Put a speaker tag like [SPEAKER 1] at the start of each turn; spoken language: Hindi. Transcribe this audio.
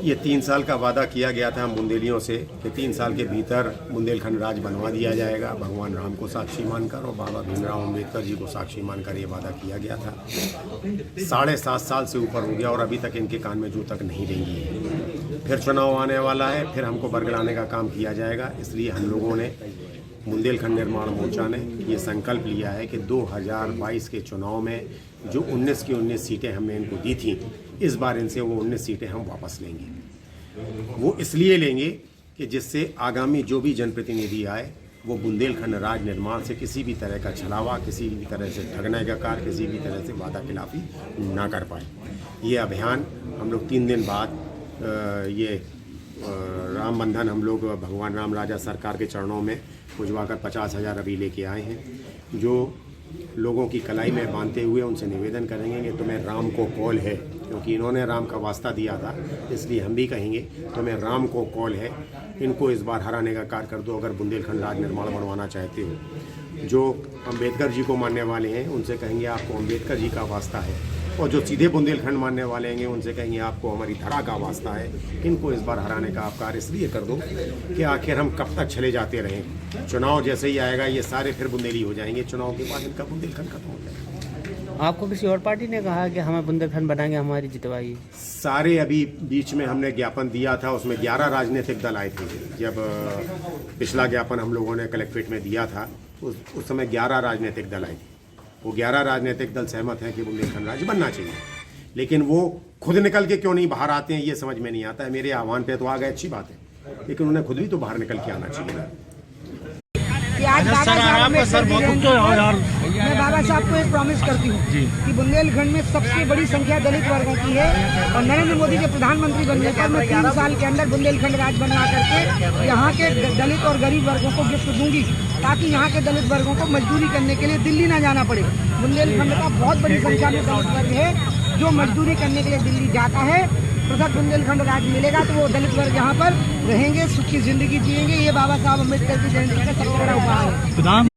[SPEAKER 1] ये 3 साल का वादा किया गया था हम बुंदेलियों से कि 3 साल के भीतर बुंदेलखंड राज बनवा दिया जाएगा, भगवान राम को साक्षी मानकर और बाबा भीमराव अम्बेडकर जी को साक्षी मानकर ये वादा किया गया था। 7.5 साल से ऊपर हो गया और अभी तक इनके कान में जू तक नहीं रेंगी है। फिर चुनाव आने वाला है, फिर हमको बरगलाने का काम किया जाएगा। इसलिए हम लोगों ने बुंदेलखंड निर्माण मोर्चा ने ये संकल्प लिया है कि 2022 के चुनाव में जो 19 की 19 सीटें हमने इनको दी थी, इस बार इनसे वो 19 सीटें हम वापस लेंगे। वो इसलिए लेंगे कि जिससे आगामी जो भी जनप्रतिनिधि आए वो बुंदेलखंड राज निर्माण से किसी भी तरह का छलावा, किसी भी तरह से ठगने का कार्य, किसी भी तरह से वादा खिलाफी ना कर पाए। ये अभियान हम लोग 3 दिन बाद राम बंधन हम लोग भगवान राम राजा सरकार के चरणों में पुजवाकर 50,000 अभी लेके आए हैं। जो लोगों की कलाई में बांधते हुए उनसे निवेदन करेंगे कि तुम्हें राम को कॉल है, क्योंकि इन्होंने राम का वास्ता दिया था, इसलिए हम भी कहेंगे तुम्हें राम को कॉल है, इनको इस बार हराने का कार्य कर दो अगर बुंदेलखंड राज निर्माण बनवाना चाहते हो। जो अम्बेडकर जी को मानने वाले हैं उनसे कहेंगे आपको अम्बेडकर जी का वास्ता है, और जो सीधे बुंदेलखंड मानने वाले हैं उनसे कहेंगे आपको हमारी धरा का वास्ता है। इनको इस बार हराने का आप कार्य इसलिए कर दो कि आखिर हम कब तक चले जाते रहें। चुनाव जैसे ही आएगा ये सारे फिर बुंदेली हो जाएंगे, चुनाव के बाद इनका बुंदेलखंड खत्म हो जाएगा।
[SPEAKER 2] आपको किसी और पार्टी ने कहा कि हमें बुंदेलखंड बनाएंगे, हमारी जितवाई?
[SPEAKER 1] सारे अभी बीच में हमने ज्ञापन दिया था, उसमें 11 राजनीतिक दल आए थे। जब पिछला ज्ञापन हम लोगों ने कलेक्ट्रेट में दिया था उस समय 11 राजनीतिक दल आए थे। वो 11 राजनीतिक दल सहमत हैं कि बुंदेलखंड राज बनना चाहिए, लेकिन वो खुद निकल के क्यों नहीं बाहर आते हैं ये समझ में नहीं आता है। मेरे आह्वान पे तो आ गए, अच्छी बात है, लेकिन उन्हें खुद भी तो बाहर निकल के आना चाहिए ना।
[SPEAKER 3] आज मैं बाबा साहब को एक प्रॉमिस करती हूँ कि बुंदेलखंड में सबसे बड़ी संख्या दलित वर्गों की है, और नरेंद्र मोदी के प्रधानमंत्री बनने पर मैं 3 साल के अंदर बुंदेलखंड राज बनवा करके यहाँ के दलित और गरीब वर्गों को गिफ्ट दूंगी, ताकि यहाँ के दलित वर्गों को मजदूरी करने के लिए दिल्ली ना जाना पड़े। बुंदेलखंड का बहुत बड़ी संख्या में दलित वर्ग है जो मजदूरी करने के लिए दिल्ली जाता है। पृथक बुंदेलखंड राज मिलेगा तो वो दलित वर्ग यहाँ पर रहेंगे, सुखी जिंदगी जिएंगे। ये बाबा साहब अम्बेडकर की जयंती का सबसे बड़ा उपहार है।